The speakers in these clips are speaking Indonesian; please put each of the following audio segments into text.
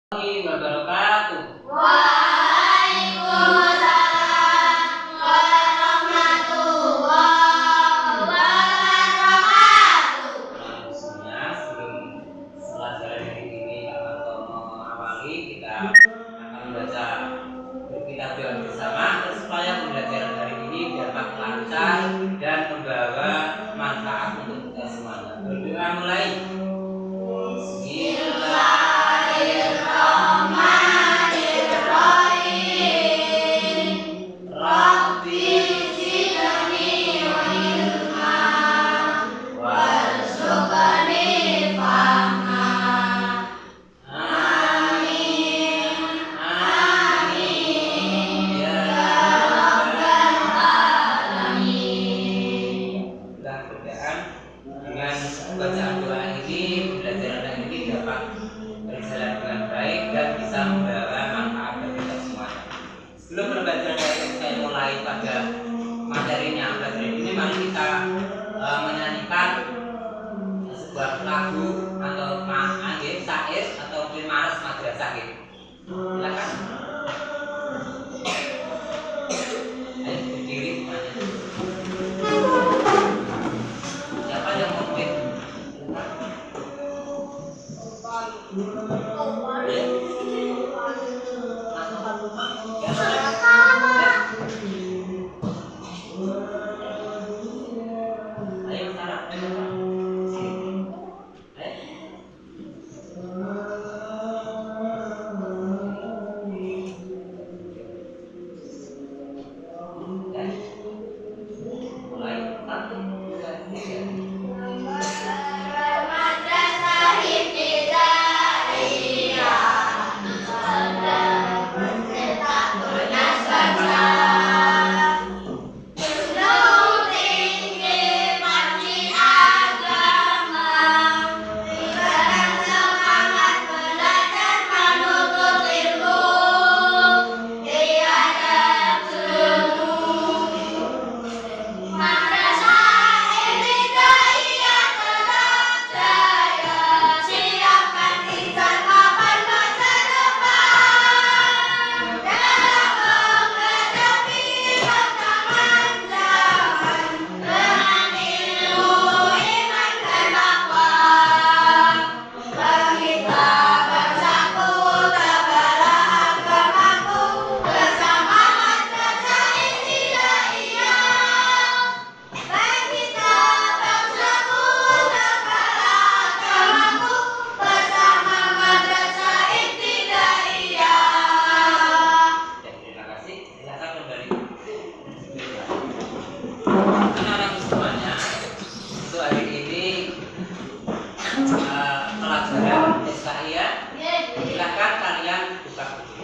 Wabarakatuh. Waalaikumsalam warahmatullahi wabarakatuh. Semuanya, sebelum pelajaran hari ini Pak Martono awali, kita akan membaca kita doa bersama supaya pembelajaran hari ini dapat lancar dan membawa manfaat untuk kita semuanya. Berdoa mulai. Bacaan doa ini, pembelajaran ini dapat berjalan dengan baik dan bisa membawa manfaat bagi kita semuanya. Sebelum pembelajaran ini saya mulai pada materinya, materi ini mari kita menyanyikan sebuah lagu atau syair atau filmaras madrasah gitu. Silakan. Ayo berdiri semuanya. Siapa yang mau main? Pelajaran SKI ya. Silakan kalian buka buku.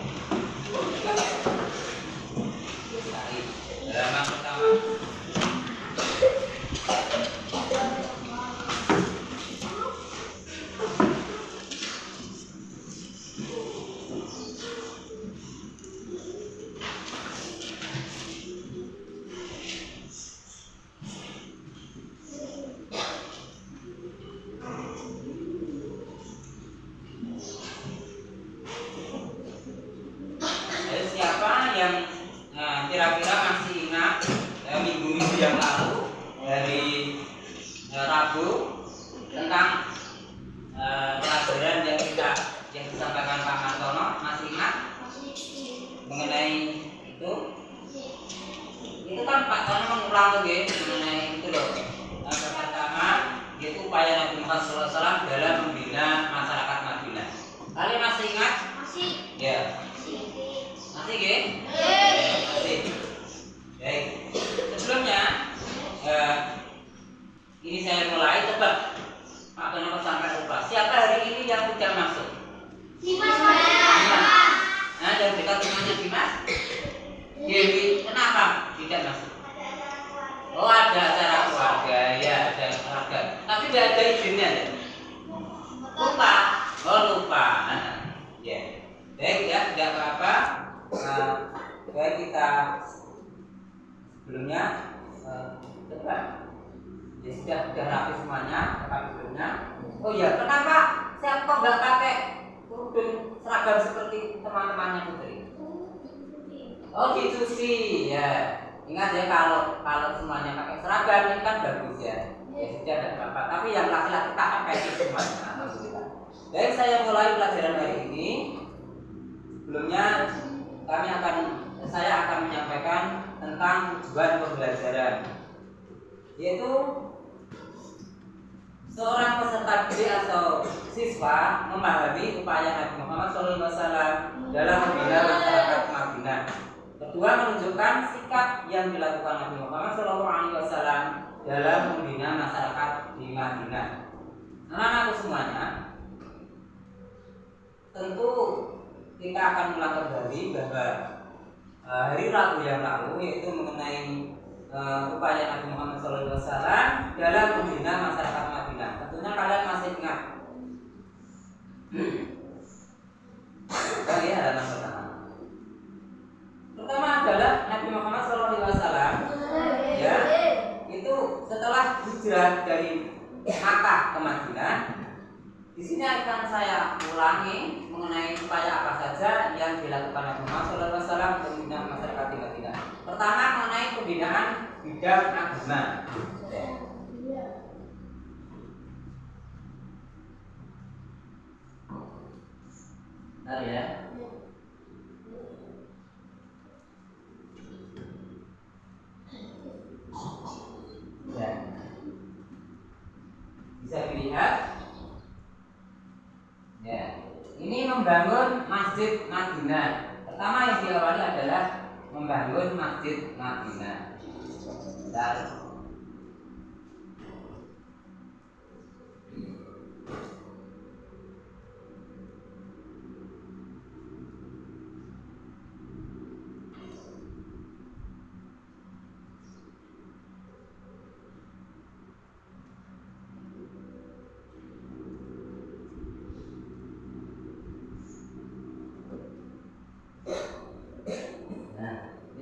SKI halaman pertama. Siapa yang kira-kira masih ingat minggu-minggu yang lalu dari Rabu tentang pelajaran yang disampaikan Pak Martono, masih ingat mengenai itu? Itu kan Pak Tono mengulang lagi mengenai itu loh. Yang pertama yaitu upaya Nabi Muhammad SAW dalam membina masyarakat Madinah. Kalian masih ingat? Masih. Ya. Masih ya? Masih. Baik. Sebelumnya ini saya mulai tebak. Pak Tono sampai lupa. Siapa hari ini yang tidak masuk? Dimas. Nah, dan dekat rumahnya Dimas. Dewi, kenapa tidak masuk? Oh, ada acara keluarga, ya ada keluarga. Tapi tidak ada izinnya ya? Lupa. Oh, lupa. Ya. Baik ya, tidak apa-apa. Baik kita sebelumnya coba ya sudah rapi semuanya sebelumnya. Oh ya, kenapa saya kok nggak pakai kerudung seragam seperti teman-temannya Putri? Oh, dicuci ya. Ingat ya, kalau semuanya pakai seragam ini kan bagus ya. Ya sudah ada apa-apa. Tapi yang laki-laki tak pakai semuanya. Alhamdulillah. Baik, saya mulai pelajaran hari ini. Sebelumnya saya akan menyampaikan tentang tujuan pembelajaran, yaitu seorang peserta didik atau siswa memahami upaya Nabi Muhammad SAW dalam membina masyarakat Madinah. Kedua, menunjukkan sikap yang dilakukan Nabi Muhammad SAW dalam membina masyarakat di Madinah. Anak-anakku semuanya, tentu kita akan ulang kembali bahwa hari Rabu yang lalu, yaitu mengenai upaya Nabi Muhammad SAW dalam membina masyarakat Madinah. Tentunya kalian masih ingat. Kita lihat halaman pertama. Pertama adalah Nabi Muhammad SAW, ya, itu setelah hijrah dari Makkah ke Madinah. Di sini akan saya ulangi mengenai upaya apa saja yang dilakukan Nabi Muhammad SAW untuk membina masyarakat di Madinah. Pertama, mengenai pembinaan bidang agama. Bentar ya. Ya. Bisa dilihat. Ya, ini membangun Masjid Madinah. Pertama yang diawali adalah membangun Masjid Madinah. Bentar.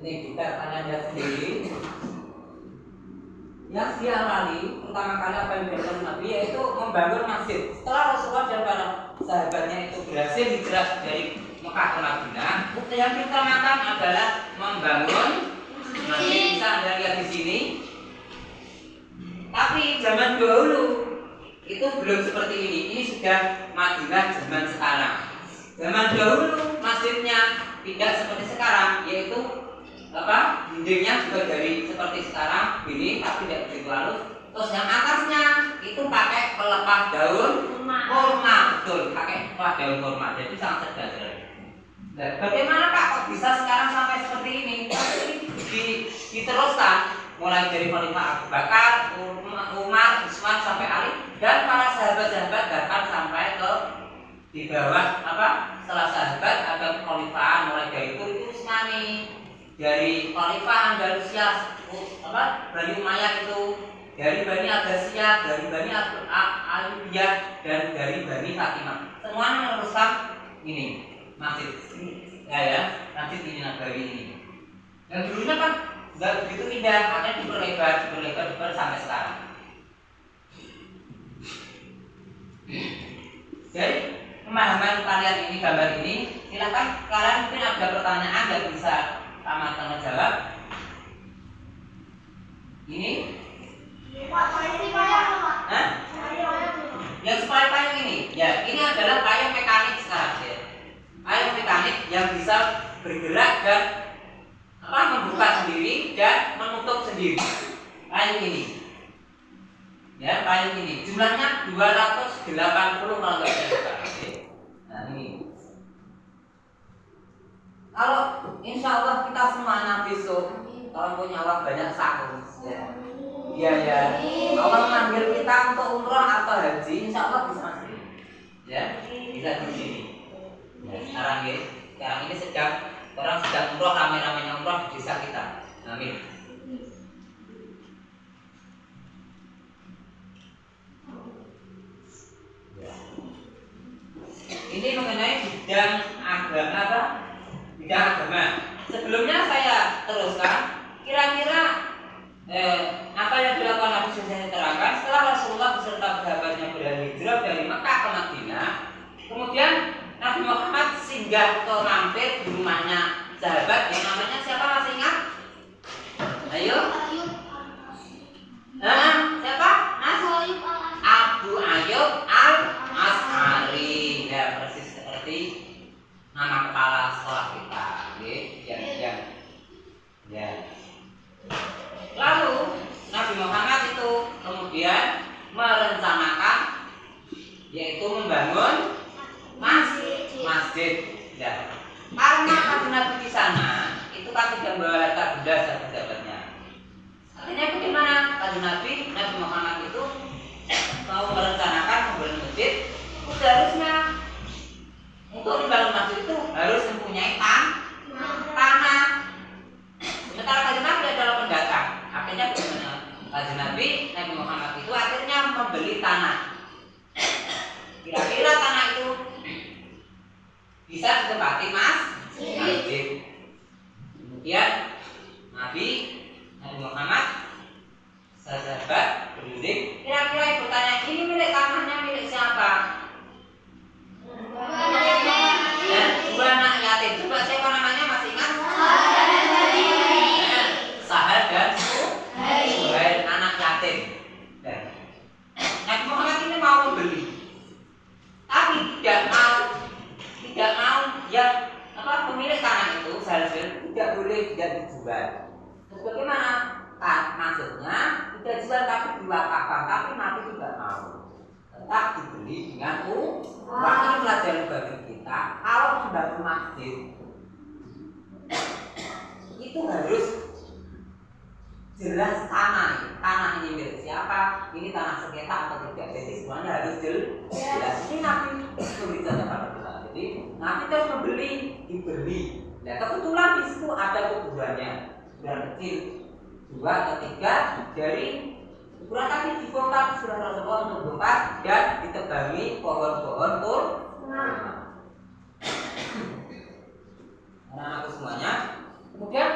Ini kita tanya dia sendiri. Yang diawali pertama kali apa yang dilakukan Nabi yaitu membangun masjid. Setelah Rasulullah dan para sahabatnya itu berhasil hijrah dari Mekah ke Madinah, yang diutamakan adalah membangun masjid. Bisa Anda lihat di sini. Tapi zaman dahulu itu belum seperti ini. Ini sudah Madinah zaman sekarang. Zaman dahulu masjidnya tidak seperti sekarang, yaitu dindingnya juga dari seperti sekarang ini, tapi tidak begitu halus. Terus yang atasnya itu pakai pelepah daun kurma, betul, pakai pelepah daun kurma. Jadi sangat sederhana. Nah, bagaimana Pak kok bisa sekarang sampai seperti ini? Diteruskan mulai dari Khalifah Abu Bakar, Umar, Utsman sampai Ali dan para sahabat-sahabat bahkan sampai ke di bawah setelah sahabat ada kekhalifahan mulai dari itu Utsmani, dari Khalifah Andalusia Bani Umayyah itu, dari Bani Abbasiyah, dari Bani Aliyah dan dari Bani Fatimah. Semuanya meneruskan ini masjid masjid ini Nabawi ini. Yang dulunya kan nggak begitu indah, makanya diperlebar sampai sekarang. Jadi pemahaman kalian ini, gambar ini, silakan kalian mungkin ada pertanyaan nggak bisa sama-sama jawab. Ini? Yang supaya payung ini, ya ini adalah payung mekanik sekarang ya. Payung mekanik yang bisa bergerak dan membuka sendiri dan menutup sendiri. Payung ini. Ya, payung ini jumlahnya 280 kalau nggak salah. Nah ini. Kalau insya Allah kita semuanya besok kalau punya Allah banyak sahur ya. Ya. Allah manggil kita untuk umrah atau haji, insya Allah bisa masuk. Ya, bisa di sini. Ya, sekarang ini orang sedang umrah, ramai-ramainya umrah di desa kita. Amin. Ini mengenai bidang agama bidang agama. Sebelumnya saya teruskan kira-kira apa yang dilakukan Nabi saya terangkan setelah Rasulullah beserta sahabatnya berhijrah dari Mekah ke Madinah. Kemudian Nabi Muhammad singgah atau mampir di rumahnya sahabat yang namanya siapa, masih ingat? Ayo. Siapa? Mas Abu Ayyub Al-Asy'ari. Ya, persis seperti nama kepala sekolah kita. Oke, ya. Lalu Nabi Muhammad itu kemudian merencanakan yaitu membangun masjid. Ya. Karena Nabi di sana itu kan tidak membawa harta benda sahabat-sahabatnya. Artinya bagaimana? Nabi Muhammad itu mau merencanakan membangun masjid, seharusnya untuk membangun masjid itu harus mempunyai tanah. Sementara Nabi adalah pendatang. Akhirnya bagaimana? Nabi Muhammad itu akhirnya membeli tanah. Kira-kira tanah itu bisa ditempati masjid. Kemudian Nabi Muhammad sahabat berunding, kira-kira ibu tanya, ini milik tanahnya milik siapa? Dua anak yatim. Coba siapa namanya, masih ingat? Sahal dan Suhail, anak yatim. Nabi Muhammad ini mau membeli, tapi tidak mau yang pemilik tanah itu seharusnya tidak boleh tidak dijual. Terus bagaimana? Maksudnya tidak jual tapi diwakafkan, tapi Nabi tidak mau. Tetap dibeli dengan uang. Ini pelajaran bagi kita. Kalau membangun masjid itu harus jelas tanah ini milik siapa, ini tanah sengketa atau tidak. Jadi semuanya harus jelas. Ini Nabi berbicara pada kita. Jadi Nabi terus dibeli. Nah, kebetulan di situ ada kuburannya, kuburan kecil 2 atau 3 dari kuburan tadi dibongkar sudah Rasulullah untuk bongkar dan ditebangi pohon-pohon anak-anakku semuanya. Kemudian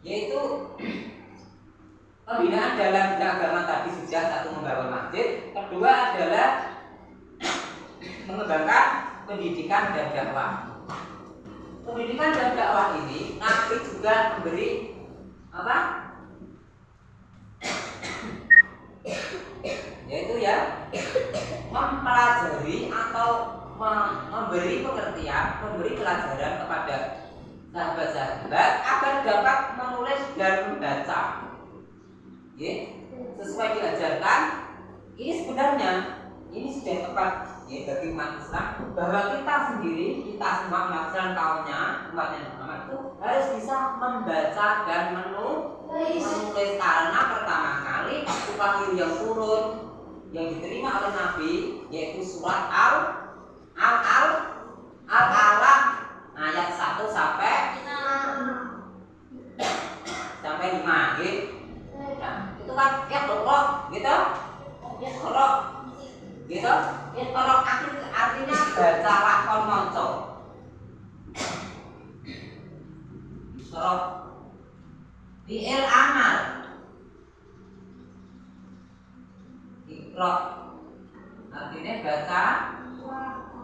yaitu pembinaan dalam bidang agama tadi sudah, satu membangun masjid, kedua adalah mengembangkan pendidikan dan dakwah. Pendidikan dan dakwah ini Nabi juga memberi yaitu mempelajari atau memberi pengertian, memberi pelajaran kepada sahabat-sahabat agar dapat menulis dan membaca. Sesuai diajarkan, ini sebenarnya ini sudah tepat bagi umat Islam bahwa kita sendiri, kita semua umat Islam kaumnya, umatnya Muhammad itu harus bisa membaca dan menulis, karena pertama kali wahyu yang turun yang diterima oleh Nabi yaitu surat Al-Alaq ayat 1 sampai 5 gitu. Nah, itu kan Iqra gitu. Iqra artinya bacalah kon maca. Iqra fi'il amal. Iqra artinya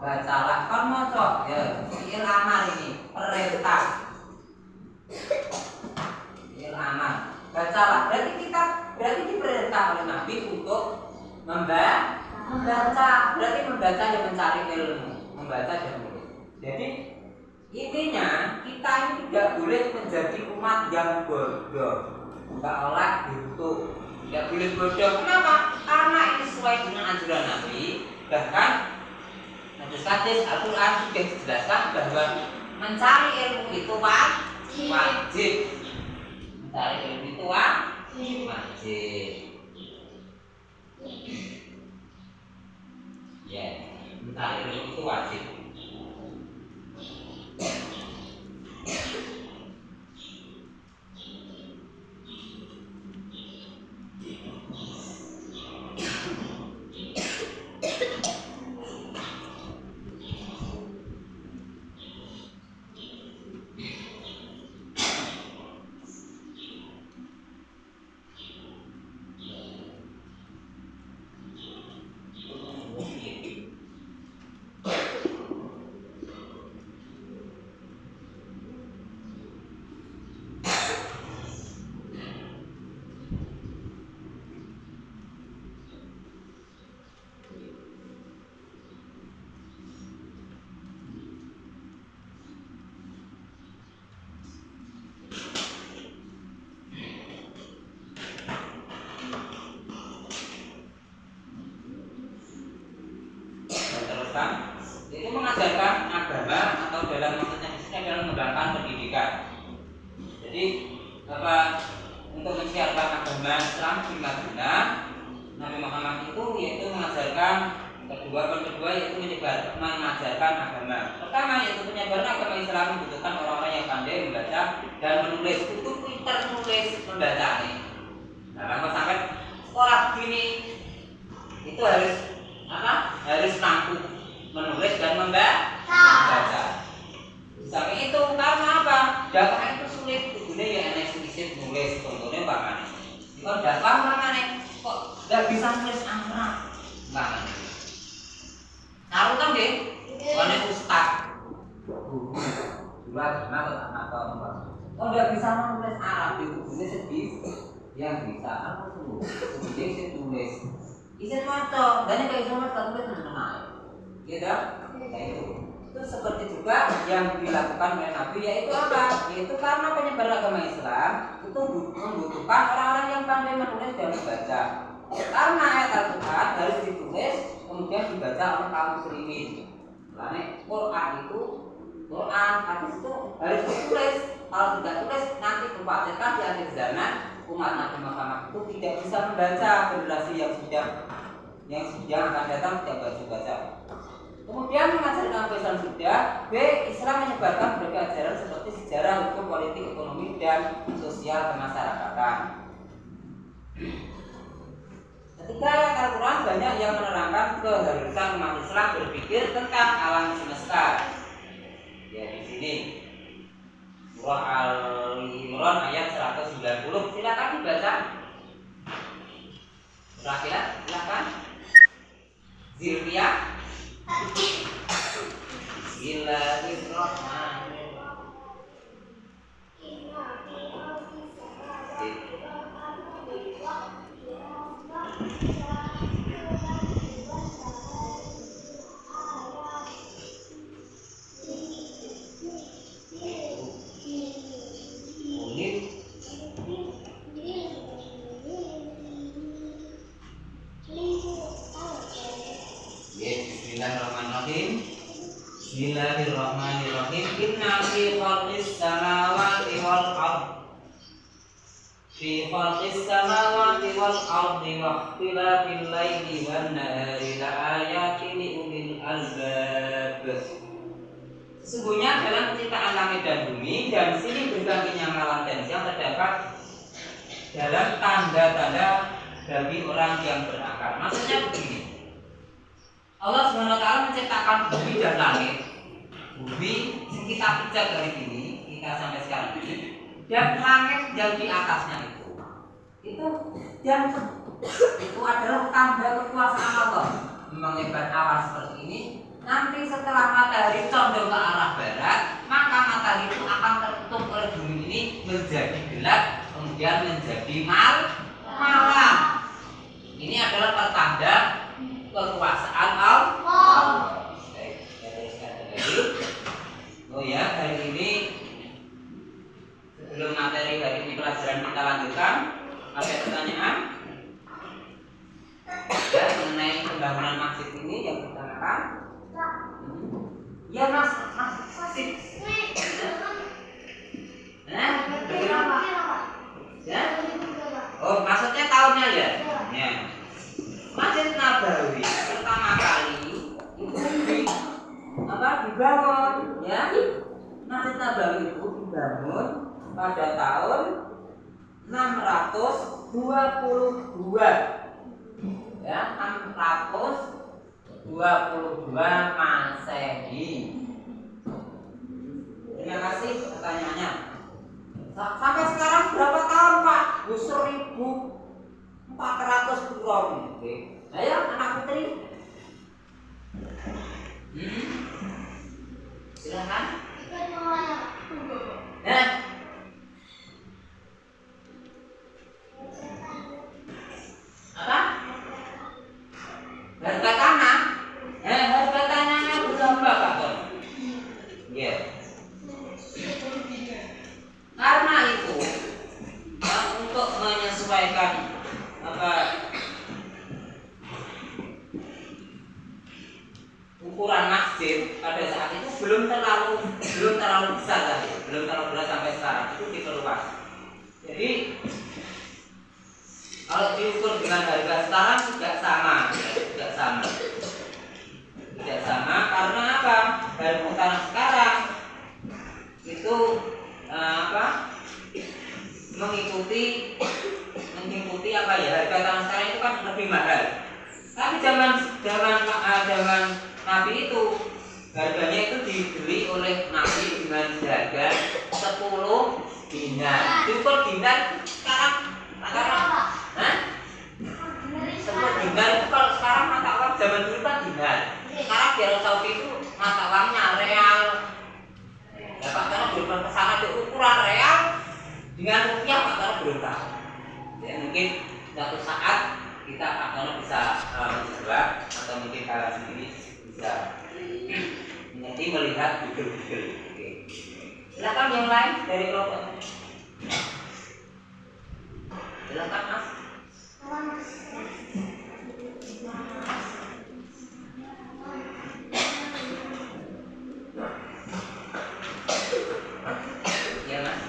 bacalah kon maca. Ya, fi'il amal ini perintah. Fi'il amal. Bacalah, berarti diperintah oleh Nabi untuk membaca, berarti membaca dan mencari ilmu, membaca dan menulis. Jadi intinya kita ini tidak boleh menjadi umat yang bodoh, tidak oleh itu, tidak boleh bodoh. Kenapa? Karena ini sesuai dengan anjuran Nabi. Bahkan hadis Al-Quran sudah dijelaskan bahwa mencari ilmu itu wajib. Mencari ilmu itu wajib. Ya, mencari ilmu itu wajib. Poin kedua yaitu mengajarkan agama. Pertama yaitu penyebaran agama Islam membutuhkan orang-orang yang pandai membaca dan menulis. Itu pintar menulis membaca nih. Nah, kalau sampai sekolah begini itu harus apa? Harus mampu menulis dan membaca. Sampai itu karena apa? Dakwah itu sulit. Tujuannya ya enak sedikit nulis. Contohnya bagaimana? Kalau dakwah bagaimana? Kok nggak bisa nulis angka? Bagaimana? Narutan deh, mana ustad, dua kenapa atau apa? Oh nggak bisa menulis Arab itu tulis sedih, yang bisa apa tuh? Tulis tulis, izin motor, dan kayak semua tulis mengenai, gitu? Ya itu seperti juga yang dilakukan oleh Nabi yaitu apa? Yaitu karena penyebar agama Islam itu membutuhkan orang-orang yang pandai menulis dan membaca. Karena ayat Al-Quran harus ditulis kemudian dibaca oleh kaum muslimin. Karena Quran itu hadis itu harus ditulis. Kalau tidak tulis nanti dikhawatirkan di akhir zaman umat Nabi Muhammad itu tidak bisa membaca. Generasi yang akan datang tidak baca. Kemudian mengajarkan Islam sudah. B. Islam menyebarkan berbagai ajaran seperti sejarah, hukum, politik, ekonomi, dan sosial kemasyarakatan. Ketika Al-Quran banyak yang menerangkan keharusan umat Islam berpikir tentang alam semesta. Ya di sini Surah Al-Imran ayat 190. Silakan dibaca. Silakan. Zilfiyah. Bismillahirrahmanirrahim. Inna fi khalqis samawati wal ardi wa ikhtilafil laili wan nahari la ayatin li ulil albab. Sesungguhnya dalam penciptaan langit dan bumi dan silih bergantinya malam dan siang terdapat dalam tanda-tanda bagi orang yang berakal. Maksudnya begini. Allah SWT menciptakan bumi dan langit. Bumi yang kita pijak dari sini, kita sampai sekarang ini, dan langit yang di atasnya itu adalah tanda kekuasaan Allah. Mengemban awan seperti ini, nanti setelah matahari condong ke arah barat, maka matahari itu akan tertutup oleh bumi ini menjadi gelap, kemudian menjadi malam. Ini adalah pertanda kekuasaan Allah. Oh ya, hari ini sebelum materi hari ini pelajaran kita lanjutkan, ada pertanyaan ya mengenai pembangunan masjid ini yang kita lakukan? Ya mas. Ya? Oh maksudnya tahunnya ya? Ya. Masjid Nabawi pertama kali itu dibangun ya. Masjid Nabawi itu dibangun pada tahun 622 ya, 622 Masehi. Terima kasih pertanyaannya. Sampai sekarang berapa tahun Pak? 1400 tahun. Ayo anak putri. Silakan. Apa? Harga tanah? Harga tanahnya berapa Pak? Ya. Karena itu untuk menyesuaikan ukuran masjid pada saat itu belum terlalu besar tadi, belum terlalu besar sampai sekarang itu diperluas. Jadi kalau diukur dengan harga sekarang juga sama. tidak sama karena apa? Harga tanah sekarang itu mengikuti apa ya, harga tanah sekarang itu kan lebih mahal. Tapi zaman Nabi itu harganya itu dibeli oleh Nabi dengan harga 10 dinar. Diukur dinar sekarang Hah? 10 dinar itu kalau sekarang mata uang zaman dulu kan dinar. Sekarang di Arab Saudi itu mata uangnya real. Ya Pak karena belum kesana itu ukuran real dengan rupiah Pak karena belum tahu. Ya mungkin suatu saat kita akan bisa menjawab atau mungkin kalian sendiri bisa menjadi melihat video-video. Oke. Silakan yang lain dari kelompok. Silakan Mas. Ya Mas.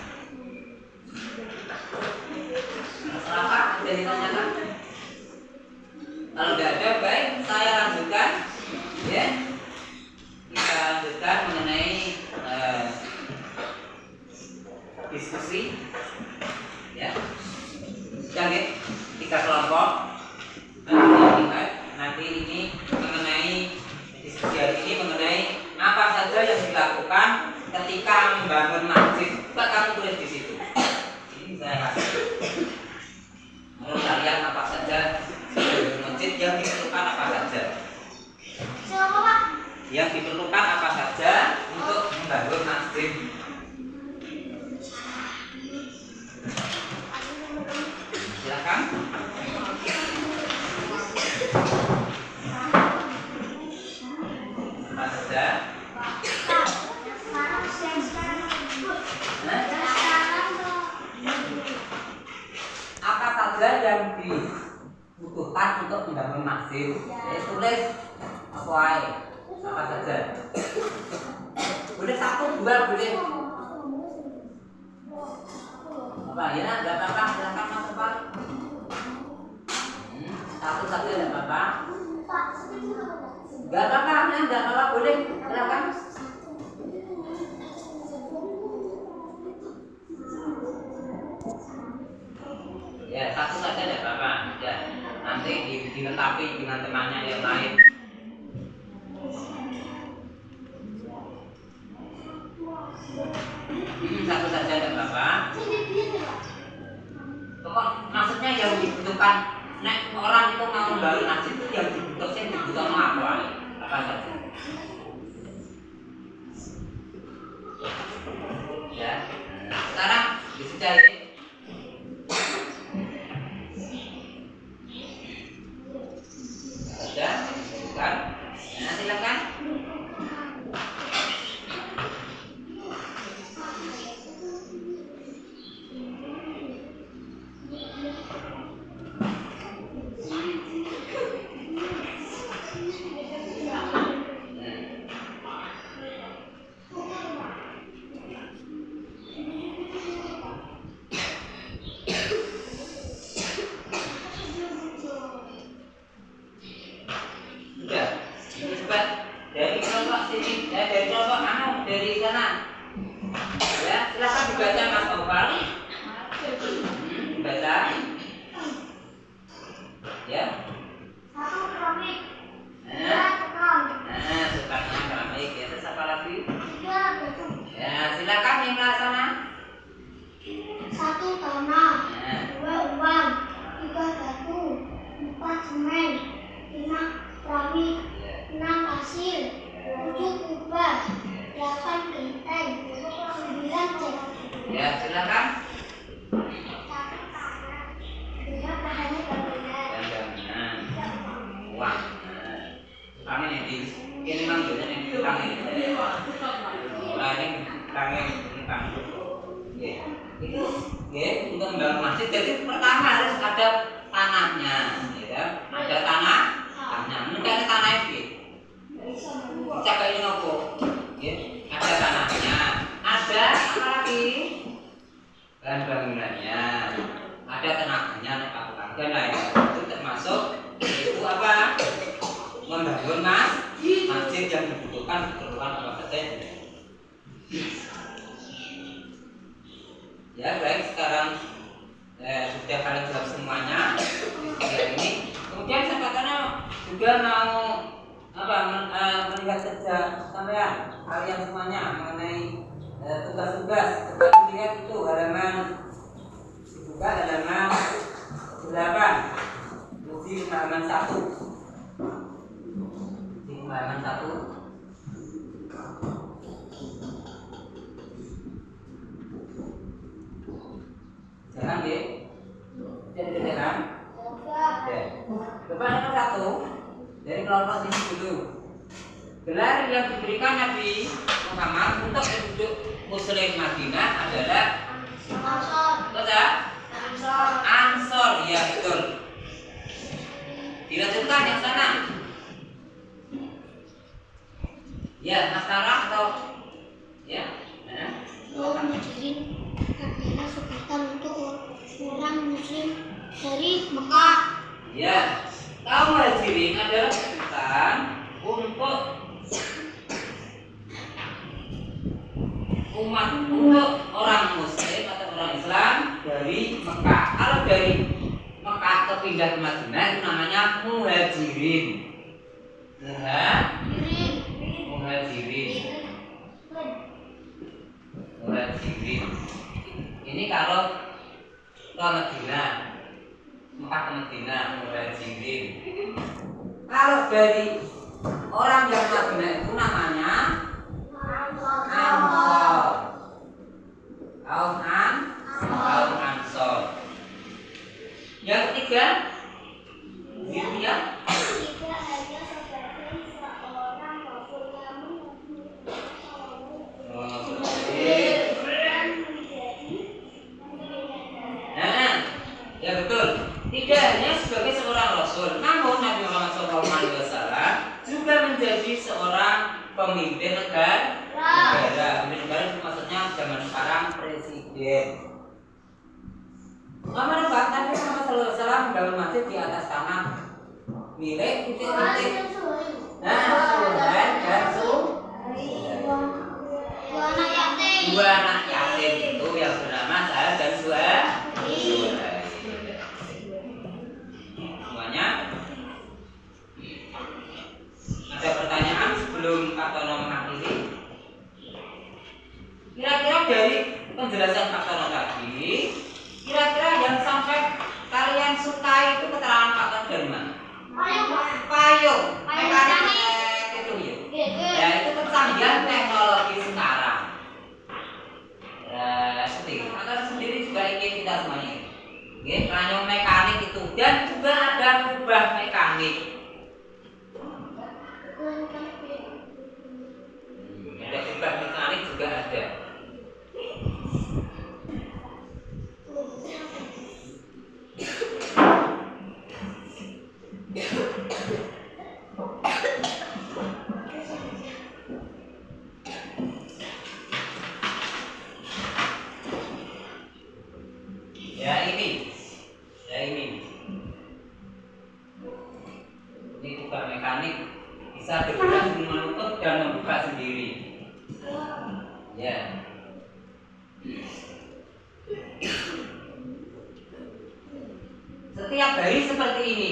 Masalah apa? Ada ditanyakan? Kalau tidak ada, baik saya lanjutkan. Ya. Kita lanjutkan mengenai diskusi. Ya. Jadi 3 kelompok. Nanti ini mengenai diskusi hari ini mengenai apa saja yang dilakukan ketika membangun masjid. Coba kamu tulis di situ. Ini saya kasih. Menurut kalian apa saja masjid yang diperlukan apa saja? Siapa Pak? Yang diperlukan apa saja untuk membangun masjid? Silakan. Apa saja? Apa saja yang dibutuhkan untuk membangun masjid? Tulis apa saja? Boleh 1, 2, boleh. Apa ya? Tidak apa-apa. Silakan Mas Pak. 1 saja tidak apa-apa. Tidak apa-apa, tidak apa-apa, boleh. Silakan. Ya 1 saja tidak apa-apa. Ya, nanti dilengkapi dengan temannya yang lain. 1 saja tidak apa-apa. Pokok maksudnya yang dibutuhkan nek orang itu mau membangun masjid itu yang dibutuhkan apa saja? Ya. Sekarang bisa ini. Saja, bukan? Nah, silakan. Dari sana. Ya, silakan dibaca Mas Opal. Baca. Ya. 1 keramik. 2 tekam. Sukanya keramik. Ya, terus apa lagi? 3 batu. Ya, silakan yang ke sana. 1 tanah. 2 uang. 3 batu. 4 semen. 5 keramik. 6 pasir. 7 kubah. 8 genteng. 9 cek. Ya, silakan. 1 tanah. 2 bahannya bangunan. Dan jaminan uang. Kami ini manggilnya ini tukang ini. Nah, ini tukang. Ya. Itu ya untuk membangun masjid. Jadi pertama harus ada tanahnya, ya. Ada tanahnya. Mungkin ada tanah itu. Cak ini nopo. Ya, ada tanahnya. Ada apa lagi? Dan bangunannya. Ada tenaganya, dan lain itu termasuk itu apa? Membangun masjid. membutuhkan keperluan apa saja. Ya baik, sekarang sudah kalian jawab semuanya ya ini. Kemudian saya katanya juga mau melihat kerja sampean kalian semuanya mengenai tugas-tugas. Coba dilihat itu halaman dibuka halaman 8 di halaman 1 di halaman 1. Jangan deh, jangan. Ya. Coba nomor 1 dari kelompok ini dulu. Gelar yang diberikan Nabi Muhammad untuk penduduk Muslim Madinah adalah Ansor. Ya betul. Dilanjutkan yang sana. Ya, Nasara atau ya. Muhajirin adalah sebutan untuk orang Muslim dari Mekah. Ya, kaum Muhajirin adalah sebutan untuk umat, untuk orang Muslim atau orang Islam dari Mekah. Kalau dari Mekah ke pindah ke Madinah itu namanya Muhajirin. Muhajirin. Ini kalau ke Madinah, Mekah ke Madinah, Muhajirin. Kalau dari orang yang Madinah itu namanya Ansor. Kaum Ansor. Yang ketiga, Zilya. Tidak hanya sebagai seorang rasul, namun Ya betul. Tidak hanya sebagai seorang rasul, namun Nabi Muhammad SAW juga menjadi seorang pemimpin negara. Pemimpin negara itu maksudnya zaman sekarang presiden. Muhammad Nabi Muhammad SAW membangun masjid di atas tanah milik titik-titik dan dua anak yatim itu yang bernama Sa'ad dan Suhaib. Semuanya ada pertanyaan sebelum Katono mengakhiri? Kira-kira dari penjelasan Katono tadi, kira-kira yang sampai kalian sukai itu keterangan Katono dari mana? Payung. Mekanik itu ya. Ya itu kecanggihan teknologi sekarang. Seperti Katono sendiri juga ingin kita semuanya. Payung mekanik itu dan juga ada kubah mekanik. Ada kubah mekanik juga ada. Ini kubah mekanik bisa bergerak menutup dan membuka sendiri. Ya. Setiap hari seperti ini.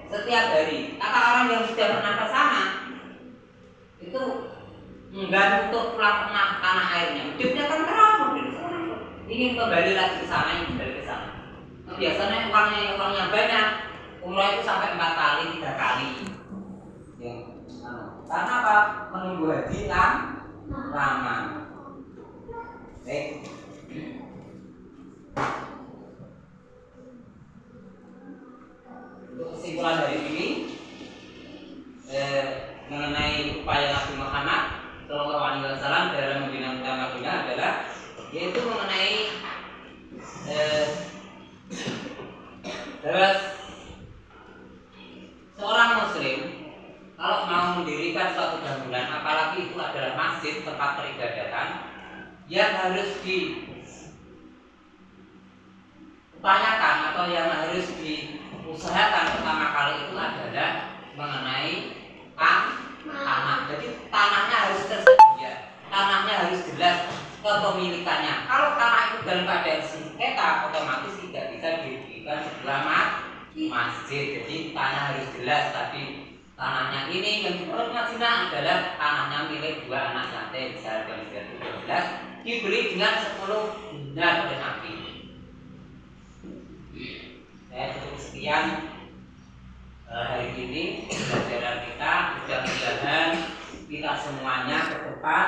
Setiap hari. Kata orang yang sudah pernah ke sana itu enggan untuk pulang tanah airnya. Hidupnya kan terang. Ingin kembali lagi ke sana, ingin kembali ke sana. Nah, biasanya uangnya banyak. Umroh itu sampai 4 kali, 3 kali. Ya. Karena apa? Menunggu haji lama. Baik. Untuk kesimpulan dari ini mengenai upaya Nabi Muhammad Shallallahu Alaihi Wasallam dalam membina Madinah adalah yaitu mengenai seorang Muslim kalau mau mendirikan suatu bangunan, apalagi itu adalah masjid tempat peribadatan, yang harus diupayakan atau yang harus diusahakan pertama kali itu adalah mengenai tanah. Jadi tanahnya harus tersedia, tanahnya harus jelas kepemilikannya. Kalau tanah itu dalam keadaan sengketa, otomatis tidak bisa didirikan sebuah masjid. Jadi tanah harus jelas. Tapi tanahnya ini yang menurut Madinah adalah tanahnya milik dua anak santai besar dan 12 dibeli dengan 10 dinar oleh Nabi. Saya cukup sekian hari ini pelajaran kita. Mudah-mudahan kita semuanya ke depan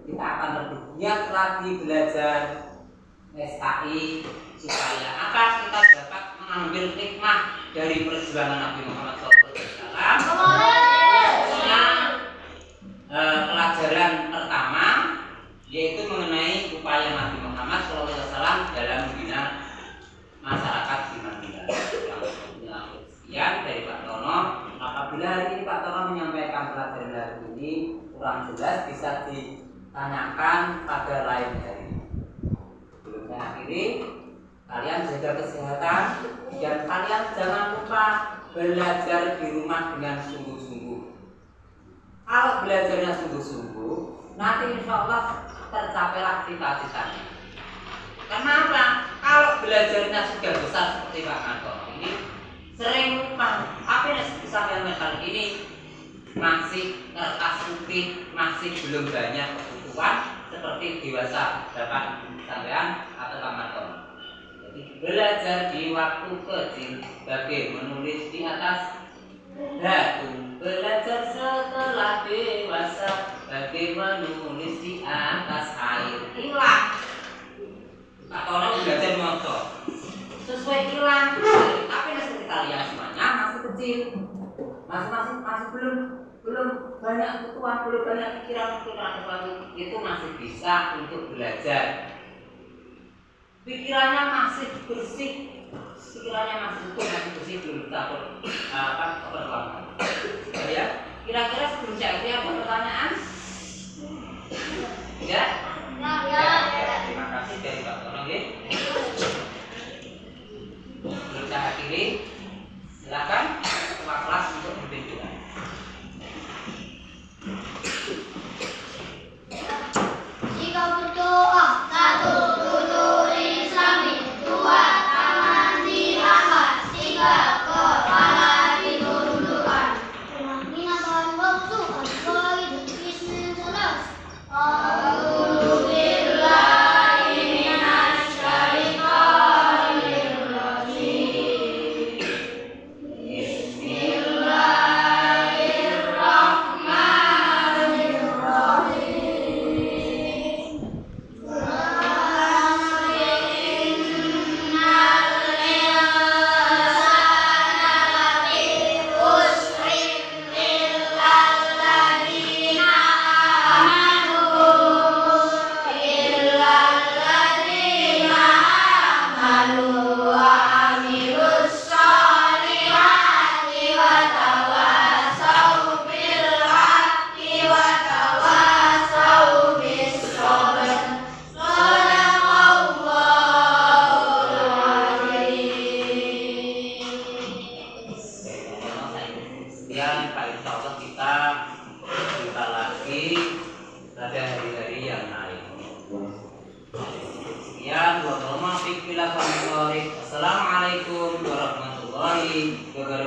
kita akan lebih giat lagi belajar SKI supaya kita dapat mengambil hikmah dari perjuangan Nabi Muhammad SAW. Pelajaran pertama yaitu mengenai upaya Nabi Muhammad SAW dalam membina masyarakat di Madinah. Sekian dari Pak Tono. Apabila hari ini Pak Tono menyampaikan pelajaran hari ini kurang jelas, bisa ditanyakan pada lain hari. Sebelum saya akhiri, kalian jaga kesehatan dan kalian jangan lupa belajar di rumah dengan sungguh-sungguh. Kalau belajarnya sungguh-sungguh, nanti insya Allah tercapailah cita-citanya. Kenapa? Kalau belajarnya sudah besar seperti Pak Anton ini, sering lupa. Apa yang disampaikan kali ini masih kertas putih, masih belum banyak kebutuhan seperti dewasa dapat sampean atau Pak Anton. Jadi belajar di waktu kecil bagai menulis di atas batu, belajar setelah dewasa bagai menulis di atas air. Hilang. Pak Tono belajar motor sesuai hilang. Tapi seperti kalian semuanya masih kecil, masih belum banyak kebutuhan, belum banyak pikiran sesuatu, itu masih bisa untuk belajar. Pikirannya masih bersih, belum takut perlawanan. Ya, kira-kira sebelum saya akhiri ada pertanyaan? Ya? Ya. Terima kasih dari Pak Tono. Sebelum saya akhiri, silakan ketua kelas untuk berbincang. Jika berdoa, satu, tutur Islami, dua, tangan diangkat, tiga, kepala ditundukkan. Mina Tuhan waktu, al-Qaid, Bismillah. A'udzubillahi minasyaitonir rajim. Kemudian Pak Insya Allah kita jumpa lagi pada hari-hari yang lain. Sekian, wassalamualaikum warahmatullahi wabarakatuh.